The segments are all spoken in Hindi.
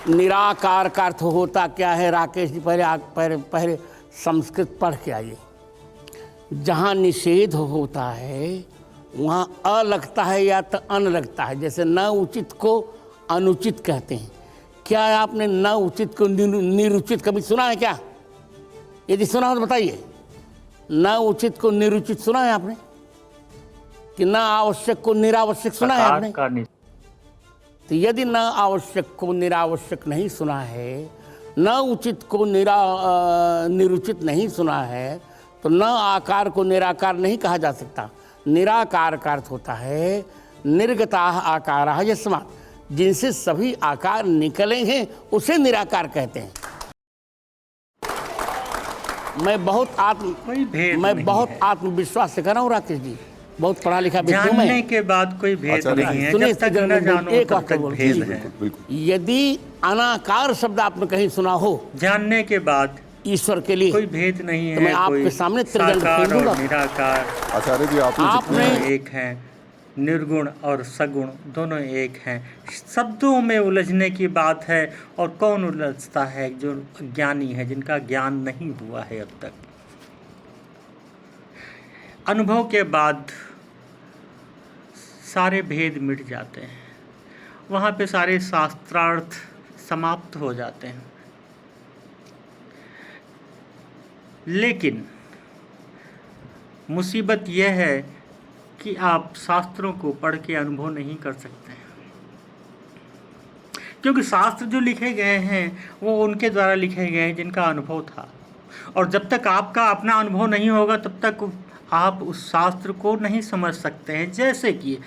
निराकार का अर्थ होता क्या है राकेश जी? पहले संस्कृत पढ़ के आइए। जहाँ निषेध होता है वहाँ अ लगता है या तो अन लगता है। जैसे न उचित को अनुचित कहते हैं। क्या आपने न उचित को निरुचित कभी सुना है क्या? यदि सुना हो तो बताइए। न उचित को निरुचित सुना है आपने? कि न आवश्यक को निरावश्यक सुना है आपने? तो यदि न आवश्यक को निरावश्यक नहीं सुना है, न उचित को निरुचित नहीं सुना है, तो न आकार को निराकार नहीं कहा जा सकता। निराकार का अर्थ होता है निर्गताः आकाराः यस्मात्, जिनसे सभी आकार निकले हैं उसे निराकार कहते हैं। मैं बहुत आत्मविश्वास से कर रहा हूँ राकेश जी, बहुत पढ़ा लिखा व्यक्ति हूं मैं। जानने के बाद कोई भेद नहीं है, जब तक न जानो तब तक भेद है। यदि अनाकार शब्द आपने कहीं सुना हो जानने के बाद ईश्वर के लिए कोई भेद नहीं है, तो मैं आपके सामने त्रिदंड फेंक दूंगा। निराकार आचार्य जी आपने एक हैं, निर्गुण और सगुण दोनों एक हैं। शब्दों में उलझने की बात है, और कौन उलझता है? जो ज्ञानी है, जिनका ज्ञान नहीं हुआ है अब तक। अनुभव के बाद सारे भेद मिट जाते हैं, वहाँ पे सारे शास्त्रार्थ समाप्त हो जाते हैं। लेकिन मुसीबत यह है कि आप शास्त्रों को पढ़ के अनुभव नहीं कर सकते हैं, क्योंकि शास्त्र जो लिखे गए हैं वो उनके द्वारा लिखे गए हैं जिनका अनुभव था। और जब तक आपका अपना अनुभव नहीं होगा तब तक आप उस शास्त्र को नहीं समझ सकते हैं। जैसे कि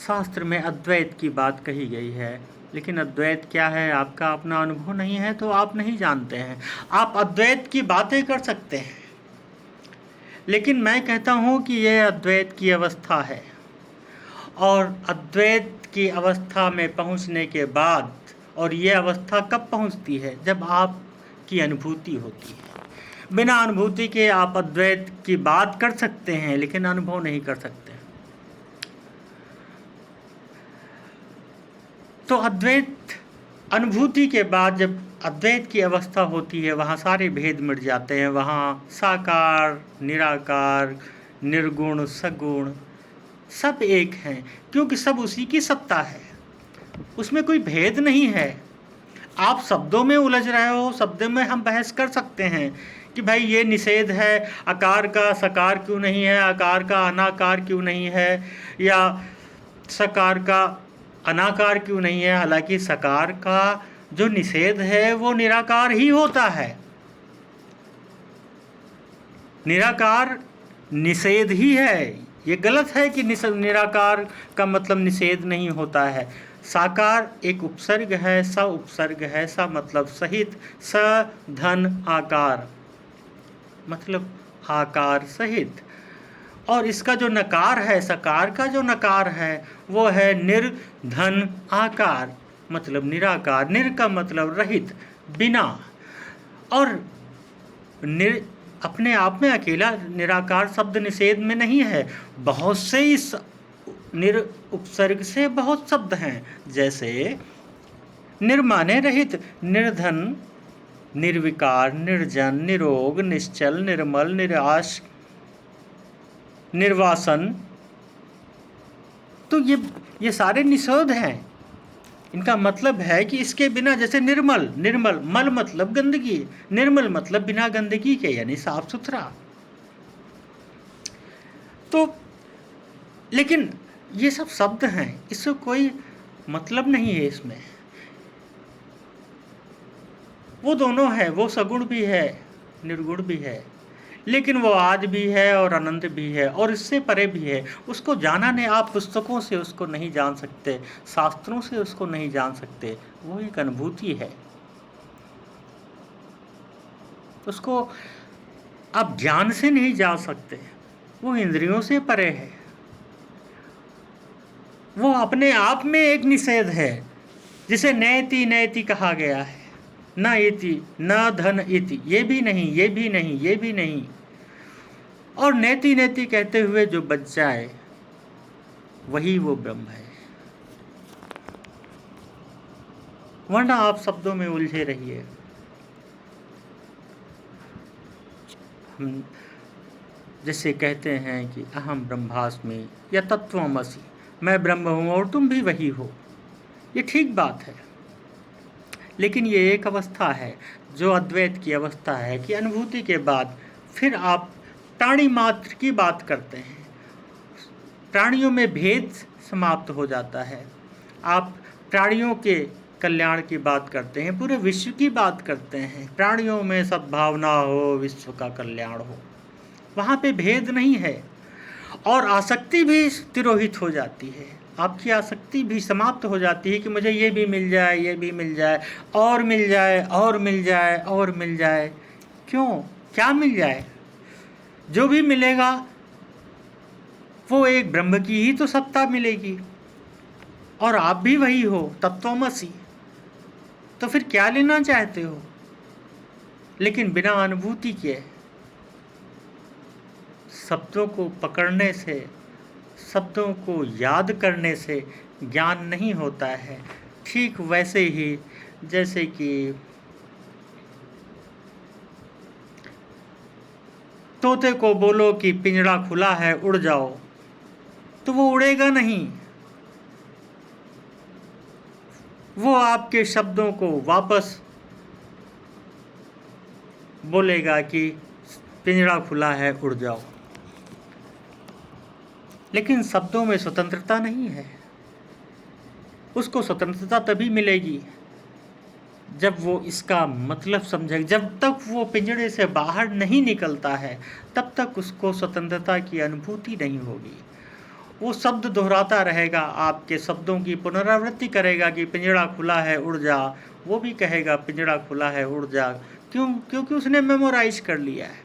शास्त्र में अद्वैत की बात कही गई है, लेकिन अद्वैत क्या है? आपका अपना अनुभव नहीं है तो आप नहीं जानते हैं। आप अद्वैत की बातें कर सकते हैं, लेकिन मैं कहता हूँ कि यह अद्वैत की अवस्था है, और अद्वैत की अवस्था में पहुँचने के बाद, और ये अवस्था कब पहुँचती है? जब आपकी अनुभूति होती है। बिना अनुभूति के आप अद्वैत की बात कर सकते हैं, लेकिन अनुभव नहीं कर सकते। तो अद्वैत अनुभूति के बाद जब अद्वैत की अवस्था होती है, वहाँ सारे भेद मिट जाते हैं। वहाँ साकार, निराकार, निर्गुण, सगुण सब एक हैं, क्योंकि सब उसी की सत्ता है। उसमें कोई भेद नहीं है। आप शब्दों में उलझ रहे हो, शब्दों में हम बहस कर सकते हैं कि भाई ये निषेध है, आकार का सकार क्यों नहीं है, आकार का अनाकार क्यों नहीं है, या सकार का अनाकार क्यों नहीं है। हालांकि सकार का जो निषेध है वो निराकार ही होता है। निराकार निषेध ही है। ये गलत है कि निराकार का मतलब निषेध नहीं होता है। साकार एक उपसर्ग है, स उपसर्ग है, स मतलब सहित, स धन आकार मतलब आकार सहित। और इसका जो नकार है, सकार का जो नकार है वो है निर्धन आकार मतलब निराकार। निर का मतलब रहित, बिना। और अपने आप में अकेला निराकार शब्द निषेध में नहीं है। बहुत से इस निर उपसर्ग से बहुत शब्द हैं, जैसे निर्माने रहित, निर्धन, निर्विकार, निर्जन, निरोग, निश्चल, निर्मल, निराश, निर्वासन। तो ये सारे निषेध हैं। इनका मतलब है कि इसके बिना, जैसे निर्मल, निर्मल मल मतलब गंदगी, निर्मल मतलब बिना गंदगी के, यानी साफ सुथरा। तो लेकिन ये सब शब्द हैं, इससे कोई मतलब नहीं है। इसमें वो दोनों है, वो सगुण भी है, निर्गुण भी है, लेकिन वो आज भी है और अनंत भी है, और इससे परे भी है। उसको जाना नहीं, आप पुस्तकों से उसको नहीं जान सकते, शास्त्रों से उसको नहीं जान सकते। वो एक अनुभूति है, उसको आप ज्ञान से नहीं जान सकते। वो इंद्रियों से परे है। वो अपने आप में एक निषेध है, जिसे नैति नैति कहा गया है। न इति, न धन इति, ये भी नहीं, ये भी नहीं, ये भी नहीं। और नेति नेति कहते हुए जो बच जाए वही वो ब्रह्म है। वरना आप शब्दों में उलझे रहिए। हम जैसे कहते हैं कि अहम ब्रह्मास्मि या तत्त्वमसि, मैं ब्रह्म हूँ और तुम भी वही हो, ये ठीक बात है। लेकिन ये एक अवस्था है जो अद्वैत की अवस्था है कि अनुभूति के बाद फिर आप प्राणी मात्र की बात करते हैं, प्राणियों में भेद समाप्त हो जाता है। आप प्राणियों के कल्याण की बात करते हैं, पूरे विश्व की बात करते हैं, प्राणियों में सद्भावना हो, विश्व का कल्याण हो, वहाँ पे भेद नहीं है। और आसक्ति भी तिरोहित हो जाती है, आपकी आसक्ति भी समाप्त हो जाती है कि मुझे ये भी मिल जाए, ये भी मिल जाए, और मिल जाए, और मिल जाए, और मिल जाए। क्यों? क्या मिल जाए? जो भी मिलेगा वो एक ब्रह्म की ही तो सत्ता मिलेगी, और आप भी वही हो, तत्त्वमसि। तो फिर क्या लेना चाहते हो? लेकिन बिना अनुभूति के, शब्दों को पकड़ने से, शब्दों को याद करने से ज्ञान नहीं होता है। ठीक वैसे ही जैसे कि तोते को बोलो कि पिंजरा खुला है, उड़ जाओ, तो वो उड़ेगा नहीं। वो आपके शब्दों को वापस बोलेगा कि पिंजरा खुला है, उड़ जाओ। लेकिन शब्दों में स्वतंत्रता नहीं है। उसको स्वतंत्रता तभी मिलेगी जब वो इसका मतलब समझे। जब तक वो पिंजरे से बाहर नहीं निकलता है, तब तक उसको स्वतंत्रता की अनुभूति नहीं होगी। वो शब्द दोहराता रहेगा, आपके शब्दों की पुनरावृत्ति करेगा कि पिंजरा खुला है, उड़ जा। वो भी कहेगा पिंजरा खुला है, उड़ जा। क्यों? क्योंकि उसने मेमोराइज कर लिया है,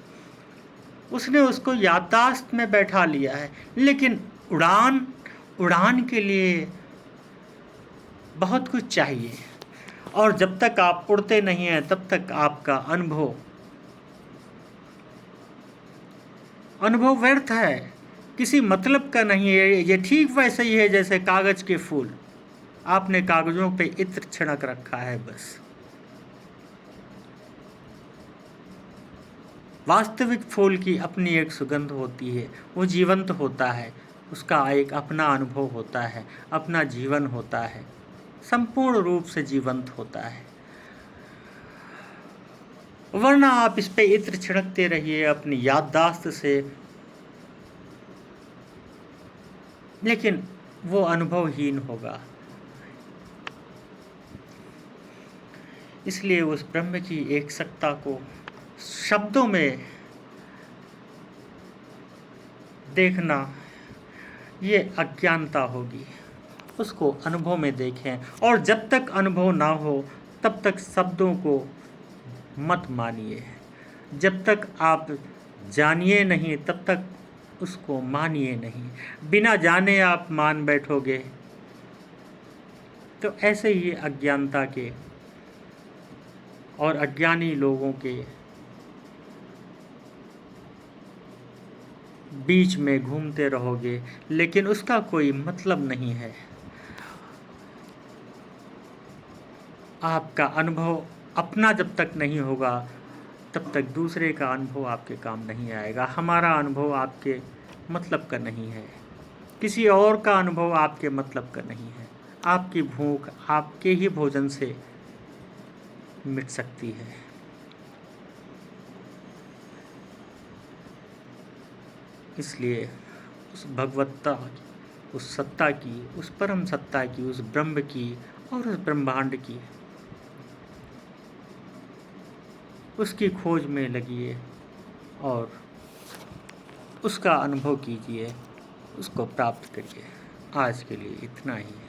उसने उसको याददाश्त में बैठा लिया है। लेकिन उड़ान के लिए बहुत कुछ चाहिए, और जब तक आप उड़ते नहीं हैं तब तक आपका अनुभव व्यर्थ है, किसी मतलब का नहीं है। ये ठीक वैसे ही है जैसे कागज़ के फूल, आपने कागज़ों पे इत्र छिड़क रखा है बस। वास्तविक फूल की अपनी एक सुगंध होती है, वो जीवंत होता है, उसका एक अपना अनुभव होता है, अपना जीवन होता है, संपूर्ण रूप से जीवंत होता है। वरना आप इस पे इत्र छिड़कते रहिए अपनी याददाश्त से, लेकिन वो अनुभवहीन होगा। इसलिए उस ब्रह्म की एक सत्ता को शब्दों में देखना ये अज्ञानता होगी। उसको अनुभव में देखें, और जब तक अनुभव ना हो तब तक शब्दों को मत मानिए। जब तक आप जानिए नहीं तब तक उसको मानिए नहीं। बिना जाने आप मान बैठोगे तो ऐसे ही अज्ञानता के और अज्ञानी लोगों के बीच में घूमते रहोगे, लेकिन उसका कोई मतलब नहीं है। आपका अनुभव अपना जब तक नहीं होगा तब तक दूसरे का अनुभव आपके काम नहीं आएगा। हमारा अनुभव आपके मतलब का नहीं है, किसी और का अनुभव आपके मतलब का नहीं है। आपकी भूख आपके ही भोजन से मिट सकती है। इसलिए उस भगवत्ता की, उस सत्ता की, उस परम सत्ता की, उस ब्रह्म की और उस ब्रह्मांड की, उसकी खोज में लगिए और उसका अनुभव कीजिए, उसको प्राप्त करिए। आज के लिए इतना ही है।